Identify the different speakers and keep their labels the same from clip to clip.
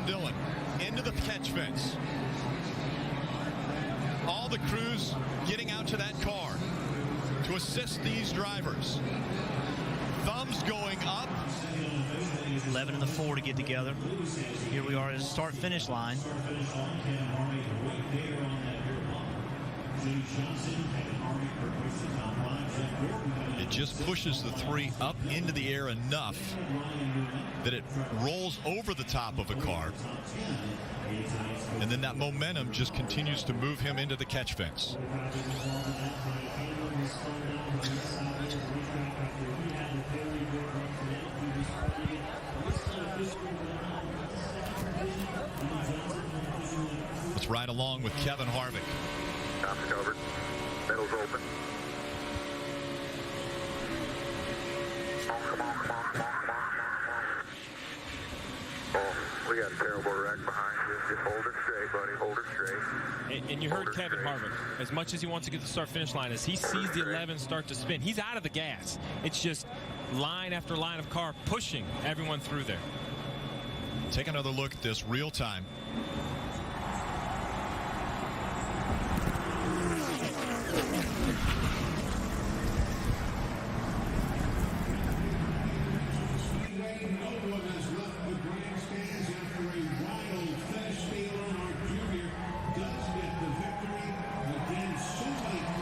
Speaker 1: Dillon into the catch fence. All the crews getting out to that car to assist these drivers. Thumbs going up.
Speaker 2: 11 and the 4 to get together. Here we are at the start-finish line.
Speaker 1: It just pushes the 3 up into the air enough that it rolls over the top of a car. And then that momentum just continues to move him into the catch fence. Let's ride along with Kevin Harvick.
Speaker 3: Top's covered. Middle's open. Come on. Oh, we got a terrible wreck behind you. Just hold her straight, buddy. Hold her straight.
Speaker 4: And you heard Kevin Harvick. As much as he wants to get the start-finish line, as he sees the 11 start to spin, he's out of the gas. It's just line after line of car pushing everyone through there.
Speaker 1: Take another look at this real time.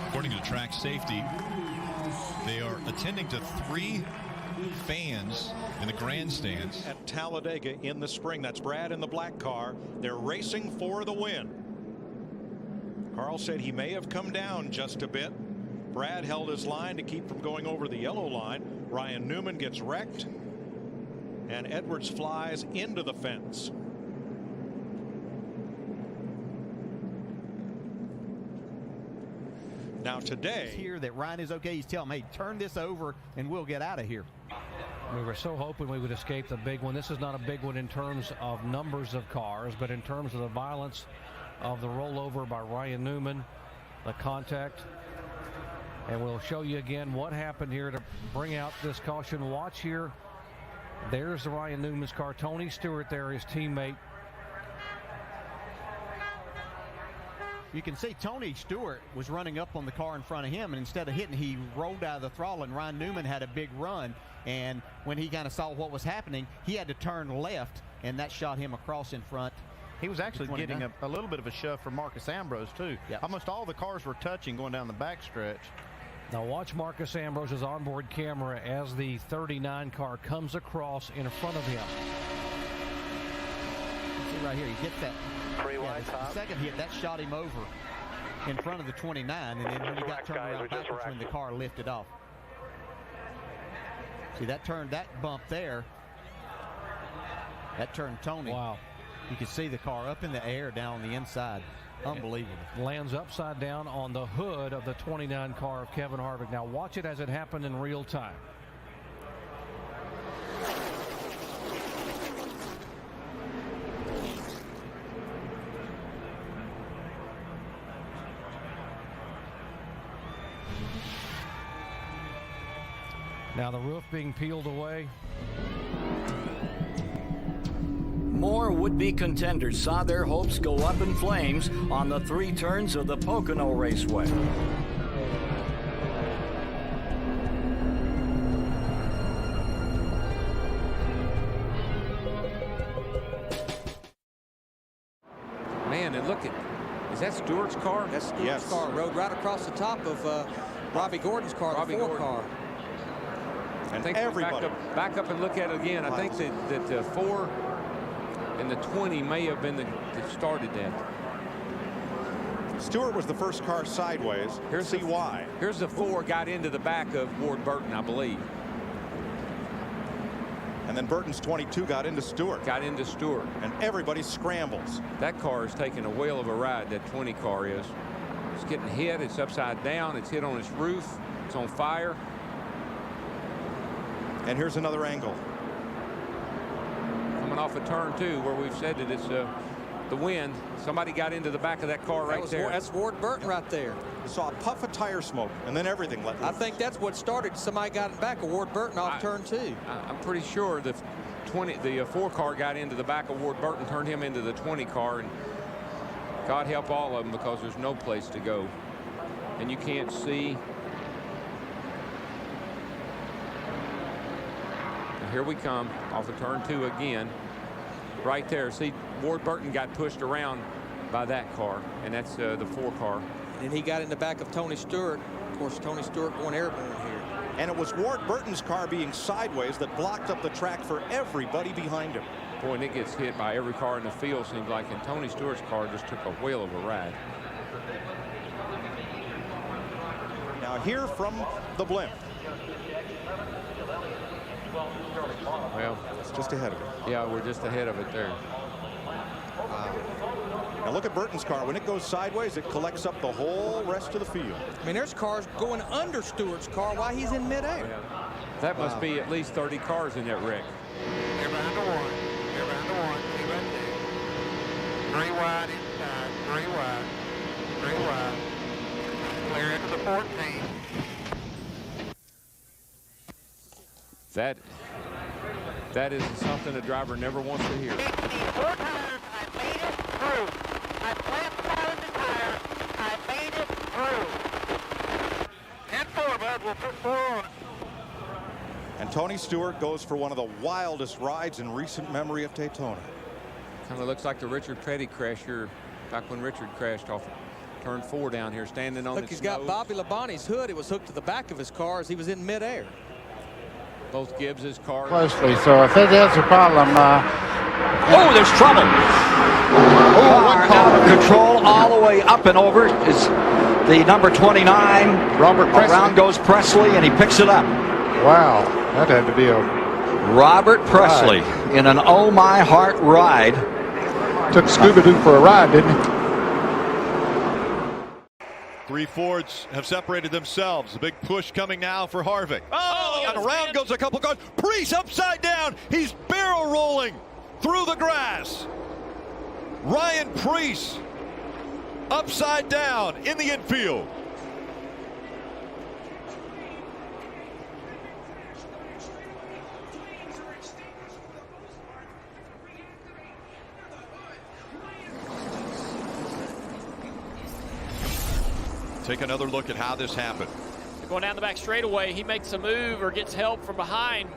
Speaker 1: According to track safety, they are attending to 3 fans in the grandstands.
Speaker 5: At Talladega in the spring. That's Brad in the black car. They're racing for the win. Carl said he may have come down just a bit. Brad held his line to keep from going over the yellow line. Ryan Newman gets wrecked, and Edwards flies into the fence. Now today,
Speaker 6: here that Ryan is okay. He's telling me, hey, turn this over and we'll get out of here.
Speaker 7: We were so hoping we would escape the big one. This is not a big one in terms of numbers of cars, but in terms of the violence of the rollover by Ryan Newman, the contact. And we'll show you again what happened here to bring out this caution. Watch here. There's the Ryan Newman's car. Tony Stewart there, his teammate.
Speaker 6: You can see Tony Stewart was running up on the car in front of him, and instead of hitting, he rolled out of the throttle, and Ryan Newman had a big run. And when he kind of saw what was happening, he had to turn left, and that shot him across in front.
Speaker 8: He was actually getting a little bit of a shove from Marcus Ambrose, too.
Speaker 6: Yep.
Speaker 8: Almost all the cars were touching going down the backstretch.
Speaker 7: Now watch Marcus Ambrose's onboard camera as the 39 car comes across in front of him.
Speaker 6: See right here, he hit that.
Speaker 3: Pretty wide top.
Speaker 6: The second hit, that shot him over in front of the 29, and then when he got turned around backwards when the car lifted off. See, that bump there, that turned Tony.
Speaker 7: Wow.
Speaker 6: You can see the car up in the air down on the inside. Unbelievable.
Speaker 7: Lands upside down on the hood of the 29 car of Kevin Harvick. Now watch it as it happened in real time. Now the roof being peeled away.
Speaker 9: More would-be contenders saw their hopes go up in flames on the 3 turns of the Pocono Raceway.
Speaker 10: Man, and look at, is that Stewart's car?
Speaker 11: That's Stewart's car. Rode right across the top of Robbie Gordon's car, the 4 car.
Speaker 10: I think everybody back up and look at it again. I think that the 4 and the 20 may have been that started that.
Speaker 5: Stewart was the first car sideways. Here's the why.
Speaker 10: Here's the 4 got into the back of Ward Burton, I believe.
Speaker 5: And then Burton's 22 got into Stewart. And everybody scrambles.
Speaker 10: That car is taking a whale of a ride, that 20 car is. It's getting hit, it's upside down, it's hit on its roof, it's on fire.
Speaker 5: And here's another angle.
Speaker 10: Coming off a turn 2 where we've said that it's the wind. Somebody got into the back of that car right there.
Speaker 11: That's Ward Burton right there.
Speaker 5: You saw a puff of tire smoke, and then everything let loose.
Speaker 11: I think that's what started. Somebody got in back of Ward Burton off turn 2.
Speaker 10: I'm pretty sure the the 4 car got into the back of Ward Burton, turned him into the 20 car, and God help all of them because there's no place to go. And you can't see. And here we come off of turn 2 again. Right there. See, Ward Burton got pushed around by that car, and that's the 4 car.
Speaker 11: And he got in the back of Tony Stewart. Of course, Tony Stewart going airborne here.
Speaker 5: And it was Ward Burton's car being sideways that blocked up the track for everybody behind him.
Speaker 10: Boy, and it gets hit by every car in the field, seems like, and Tony Stewart's car just took a whale of a ride.
Speaker 5: Now here from the blimp.
Speaker 10: Well,
Speaker 5: it's just ahead of it.
Speaker 10: Yeah, we're just ahead of it there.
Speaker 5: Now look at Burton's car. When it goes sideways, it collects up the whole rest of the field.
Speaker 11: I mean, there's cars going under Stewart's car while he's in midair.
Speaker 10: Yeah. That must be at least 30 cars in that wreck.
Speaker 3: Here behind the 1. Here behind the 1. Here behind the 2. 3 wide inside. 3 wide. 3 wide. Clear into the 14.
Speaker 10: That is something a driver never wants to hear.
Speaker 3: 4 times I made it through. I flapped out the tire. I made it through. And 4, bud. We'll put 4 on it.
Speaker 5: And Tony Stewart goes for one of the wildest rides in recent memory of Daytona.
Speaker 10: Kind of looks like the Richard Petty crash here, back when Richard crashed off turn 4 down here, standing on
Speaker 11: Look, he's got Bobby Labonte's hood. It was hooked to the back of his car as he was in midair.
Speaker 10: Both Gibbs's cars.
Speaker 12: Closely, so if it is a problem,
Speaker 9: oh, there's trouble. Car out of control all the way up and over is the number 29.
Speaker 12: Robert Presley.
Speaker 9: Around goes Presley, and he picks it up.
Speaker 12: Wow, that had to be a
Speaker 9: Robert Presley in an Oh My Heart ride.
Speaker 12: Took Scooby-Doo for a ride, didn't he?
Speaker 1: 3 Fords have separated themselves. A big push coming now for Harvick. Oh, and around goes a couple cars. Preece upside down. He's barrel rolling through the grass. Ryan Preece upside down in the infield. Take another look at how this happened.
Speaker 13: Going down the back straightaway, he makes a move or gets help from behind,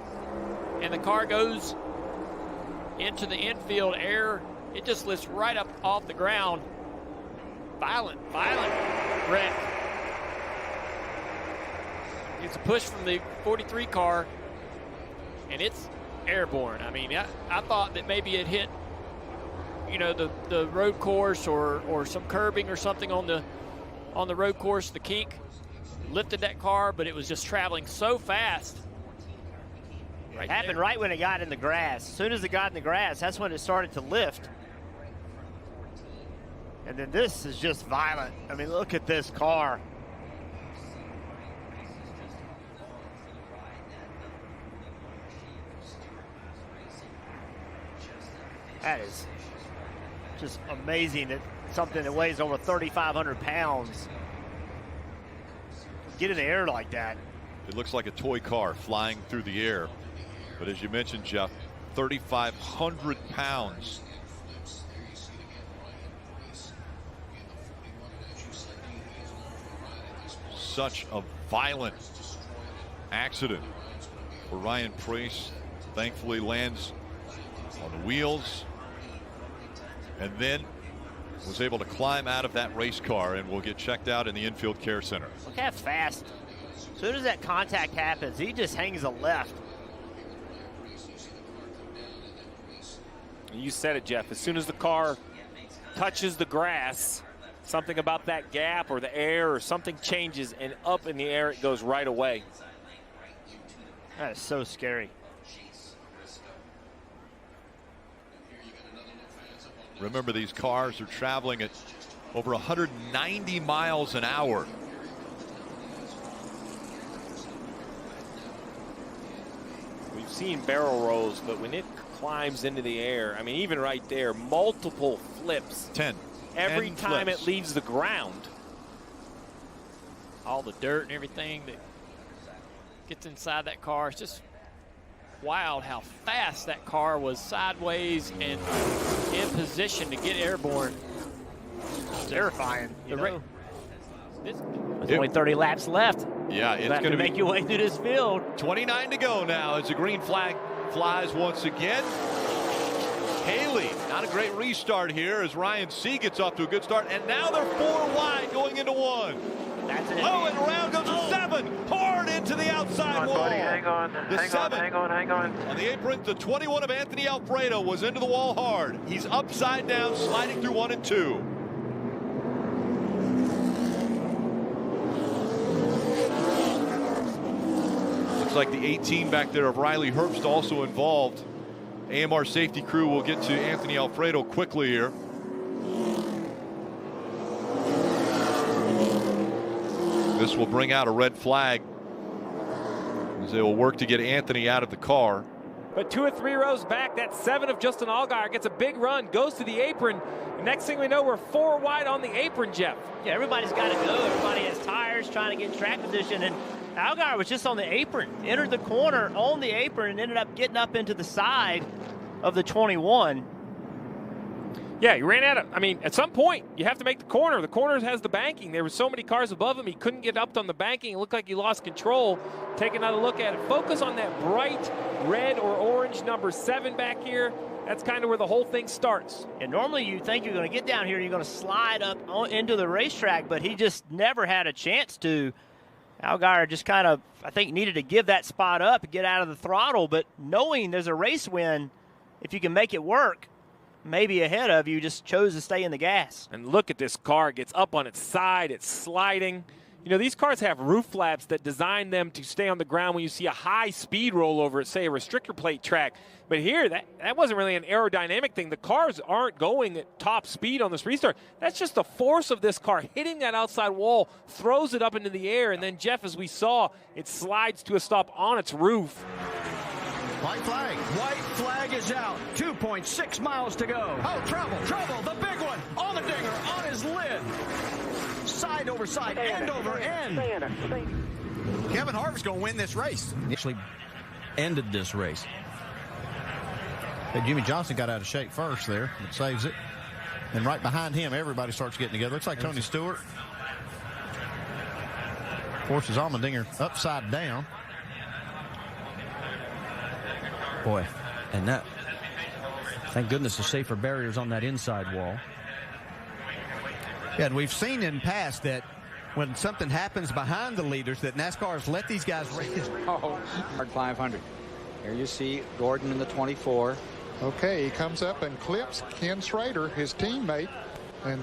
Speaker 13: and the car goes into the infield air. It just lifts right up off the ground. Violent wreck. It's a push from the 43 car, and it's airborne. I mean, I thought that maybe it hit, you know, the road course or some curbing or something on the road course. The kink lifted that car, but it was just traveling so fast.
Speaker 2: It happened right when it got in the grass. As soon as it got in the grass, that's when it started to lift. And then this is just violent. I mean, look at this car. That is just amazing that something that weighs over 3,500 pounds get in the air like that.
Speaker 1: It looks like a toy car flying through the air. But as you mentioned, Jeff, 3,500 pounds. Such a violent accident for Ryan Preece. Thankfully lands on the wheels and then was able to climb out of that race car and will get checked out in the infield care center.
Speaker 2: Look how fast. As soon as that contact happens, he just hangs a left.
Speaker 4: You said it, Jeff. As soon as the car touches the grass, something about that gap or the air or something changes, and up in the air it goes right away.
Speaker 2: That is so scary.
Speaker 1: Remember, these cars are traveling at over 190 miles an hour.
Speaker 4: We've seen barrel rolls, but when it climbs into the air, I mean, even right there, multiple flips.
Speaker 1: 10.
Speaker 4: Every
Speaker 1: 10
Speaker 4: time
Speaker 1: flips.
Speaker 4: it leaves the ground.
Speaker 13: All the dirt and everything that gets inside that car, it's just wild how fast that car was sideways and in position to get airborne.
Speaker 2: Terrifying.
Speaker 13: There's
Speaker 2: only 30 laps left.
Speaker 1: Yeah, it's going to
Speaker 2: make your way through this field.
Speaker 1: 29 to go now as the green flag flies once again. Haley, not a great restart here as Ryan C gets off to a good start, and now they're 4 wide going into 1.
Speaker 2: That's it.
Speaker 1: Oh, and around goes the 7, hard into the outside wall.
Speaker 3: Buddy, hang on. Hang on.
Speaker 1: On the apron, the 21 of Anthony Alfredo was into the wall hard. He's upside down, sliding through 1 and 2. Looks like the 18 back there of Riley Herbst also involved. AMR safety crew will get to Anthony Alfredo quickly here. This will bring out a red flag as they will work to get Anthony out of the car.
Speaker 4: But 2 or 3 rows back, that 7 of Justin Allgaier gets a big run, goes to the apron. The next thing we know, we're 4 wide on the apron, Jeff.
Speaker 2: Yeah, everybody's got to go. Everybody has tires trying to get in track position. And Allgaier was just on the apron, entered the corner on the apron, and ended up getting up into the side of the 21.
Speaker 4: Yeah, he ran out of, I mean, at some point, you have to make the corner. The corner has the banking. There were so many cars above him, he couldn't get up on the banking. It looked like he lost control. Take another look at it. Focus on that bright red or orange number 7 back here. That's kind of where the whole thing starts.
Speaker 2: And normally you think you're going to get down here and you're going to slide up into the racetrack, but he just never had a chance to. Allgaier just kind of, I think, needed to give that spot up and get out of the throttle, but knowing there's a race win, if you can make it work, maybe ahead of you, just chose to stay in the gas.
Speaker 4: And look at this car. It gets up on its side. It's sliding. You know, these cars have roof flaps that design them to stay on the ground when you see a high-speed rollover at, say, a restrictor plate track. But here, that wasn't really an aerodynamic thing. The cars aren't going at top speed on this restart. That's just the force of this car. Hitting that outside wall throws it up into the air. And then, Jeff, as we saw, it slides to a stop on its roof.
Speaker 9: White flag. White flag is out. 2.6 miles to go. Oh, trouble, the big one. On the dinger, on his lid. Side over side, end over end.
Speaker 8: Kevin Harvick's going to win this race.
Speaker 9: Actually ended this race.
Speaker 8: Hey, Jimmy Johnson got out of shape first there. It saves it. And right behind him, everybody starts getting together. Looks like Tony Stewart forces Allmendinger upside down.
Speaker 9: Boy, and that, thank goodness the safer barriers on that inside wall.
Speaker 6: Yeah, and we've seen in past that when something happens behind the leaders that NASCAR's let these guys race.
Speaker 11: Hard 500. Here you see Gordon in the 24.
Speaker 12: Okay, he comes up and clips Ken Schrader, his teammate, and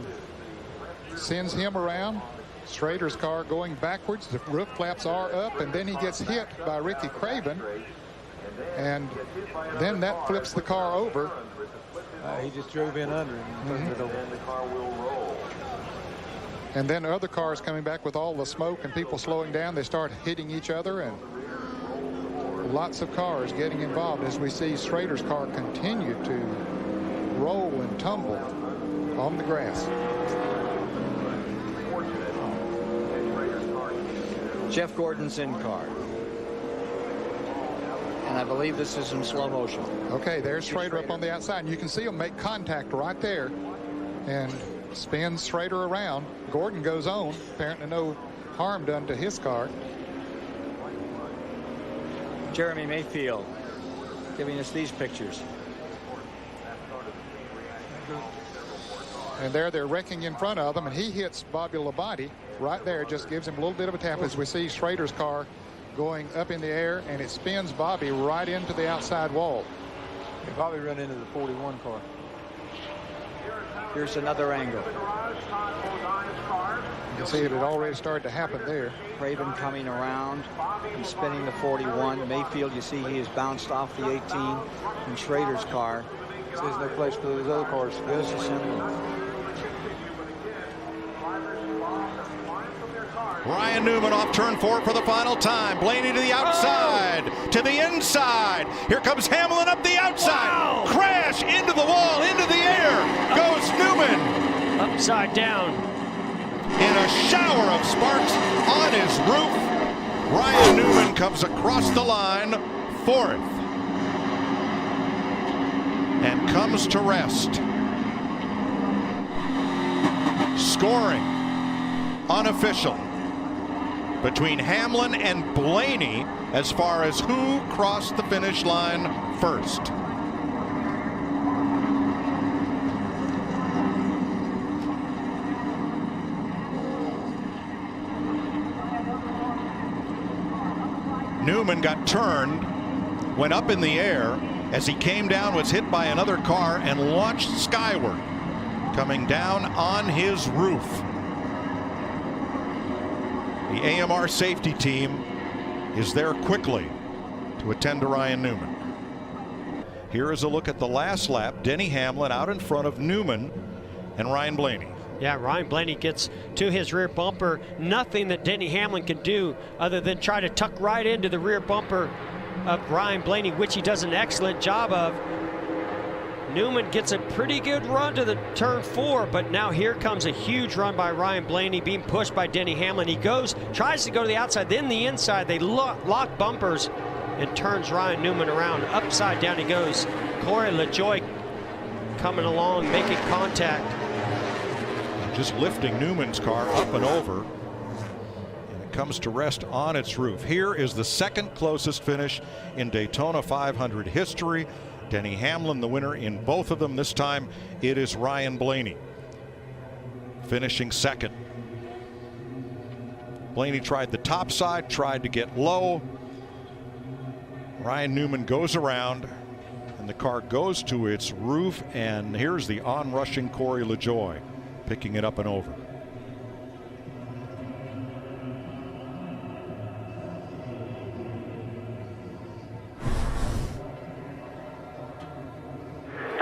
Speaker 12: sends him around. Schrader's car going backwards. The roof flaps are up, and then he gets hit by Ricky Craven. And then that flips the car over.
Speaker 3: He just drove in under him.
Speaker 12: And then other cars coming back with all the smoke and people slowing down. They start hitting each other, and lots of cars getting involved as we see Schrader's car continue to roll and tumble on the grass.
Speaker 11: Jeff Gordon's in car. And I believe this is in slow motion.
Speaker 12: Okay, there's Schrader up on the outside. And you can see him make contact right there and spins Schrader around. Gordon goes on. Apparently no harm done to his car.
Speaker 11: Jeremy Mayfield giving us these pictures.
Speaker 12: And there they're wrecking in front of them, and he hits Bobby Labonte right there. Just gives him a little bit of a tap as we see Schrader's car going up in the air, and it spins Bobby right into the outside wall.
Speaker 3: Bobby ran into the 41 car.
Speaker 11: Here's another angle.
Speaker 12: You can see it had already started to happen there.
Speaker 11: Craven coming around and spinning the 41. Mayfield, you see he has bounced off the 18 in Schrader's car.
Speaker 3: So there's no place for those other cars to go.
Speaker 5: Ryan Newman off turn 4 for the final time. Blaney to the outside, to the inside. Here comes Hamlin up the outside. Wow. Crash into the wall, into the air. Goes Newman.
Speaker 2: Upside down.
Speaker 5: In a shower of sparks on his roof. Ryan Newman comes across the line, 4th. comes to rest. Scoring unofficial between Hamlin and Blaney as far as who crossed the finish line first. Newman got turned, went up in the air. As he came down, was hit by another car and launched skyward, coming down on his roof. The AMR safety team is there quickly to attend to Ryan Newman. Here is a look at the last lap. Denny Hamlin out in front of Newman and Ryan Blaney.
Speaker 14: Yeah, Ryan Blaney gets to his rear bumper. Nothing that Denny Hamlin can do other than try to tuck right into the rear bumper of Ryan Blaney, which he does an excellent job of. Newman gets a pretty good run to the turn 4, but now here comes a huge run by Ryan Blaney being pushed by Denny Hamlin. He tries to go to the outside, then the inside. They lock bumpers and turns Ryan Newman around. Upside down he goes. Corey LaJoie coming along, making contact.
Speaker 5: Just lifting Newman's car up and over. And it comes to rest on its roof. Here is the second closest finish in Daytona 500 history. Denny Hamlin the winner in both of them. This time it is Ryan Blaney finishing second. Blaney tried the top side, tried to get low. Ryan Newman goes around and the car goes to its roof, and here's the onrushing Corey LaJoie picking it up and over.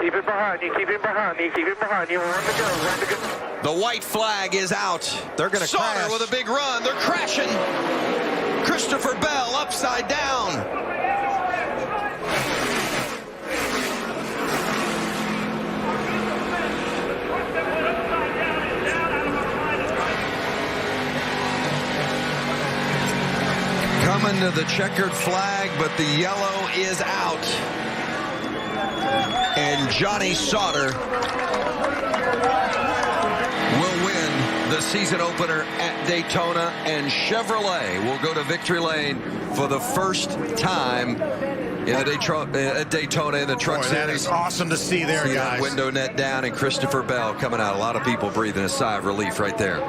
Speaker 3: Keep it behind you, keep it behind you, keep it behind you. Round to go, round to go.
Speaker 15: The white flag is out. They're going to crash. With a big run. They're crashing. Christopher Bell upside down. Coming to the checkered flag, but the yellow is out. And Johnny Sauter will win the season opener at Daytona, and Chevrolet will go to victory lane for the first time in the at Daytona in the Truck Series.
Speaker 16: That is awesome to see there, guys.
Speaker 15: Window net down and Christopher Bell coming out. A lot of people breathing a sigh of relief right there.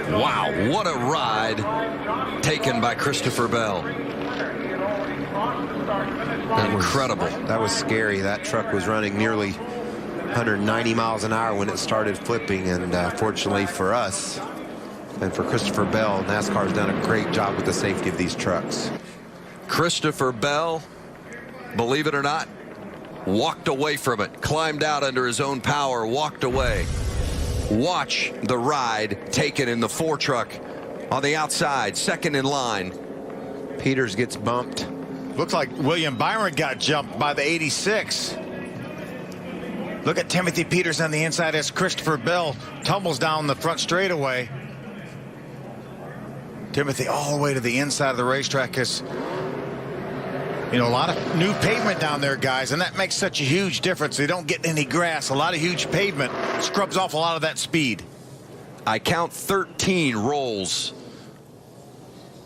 Speaker 15: Wow, what a ride taken by Christopher Bell. Incredible.
Speaker 16: That was scary. That truck was running nearly 190 miles an hour when it started flipping, and fortunately for us and for Christopher Bell, NASCAR's done a great job with the safety of these trucks.
Speaker 15: Christopher Bell, believe it or not, walked away from it, climbed out under his own power, walked away. Watch the ride taken in the 4 truck on the outside, second in line.
Speaker 16: Peters gets bumped.
Speaker 17: Looks like William Byron got jumped by the 86. Look at Timothy Peters on the inside as Christopher Bell tumbles down the front straightaway. Timothy all the way to the inside of the racetrack. Is, you know, a lot of new pavement down there, guys, and that makes such a huge difference. They don't get any grass. A lot of huge pavement scrubs off a lot of that speed.
Speaker 15: I count 13 rolls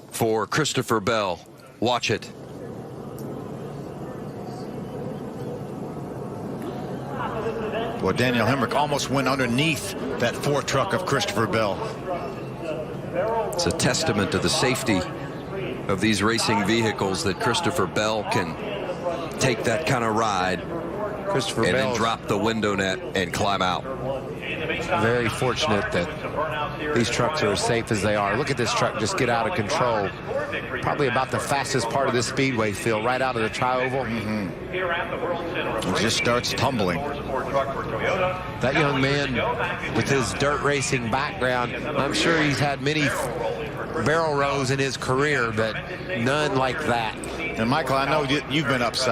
Speaker 15: for Christopher Bell. Watch it.
Speaker 17: Well, Daniel Hemrick almost went underneath that 4 truck of Christopher Bell.
Speaker 15: It's a testament to the safety of these racing vehicles that Christopher Bell can take that kind of ride
Speaker 16: Christopher
Speaker 15: and
Speaker 16: Bell
Speaker 15: then drop the window net and climb out.
Speaker 16: Very fortunate that these trucks are as safe as they are. Look at this truck just get out of control. Probably about the fastest part of this speedway, Phil, right out of the tri-oval.
Speaker 17: It just starts tumbling.
Speaker 16: That young man with his dirt racing background, I'm sure he's had many barrel rolls in his career, but none like that.
Speaker 17: And Michael, I know you've been upside.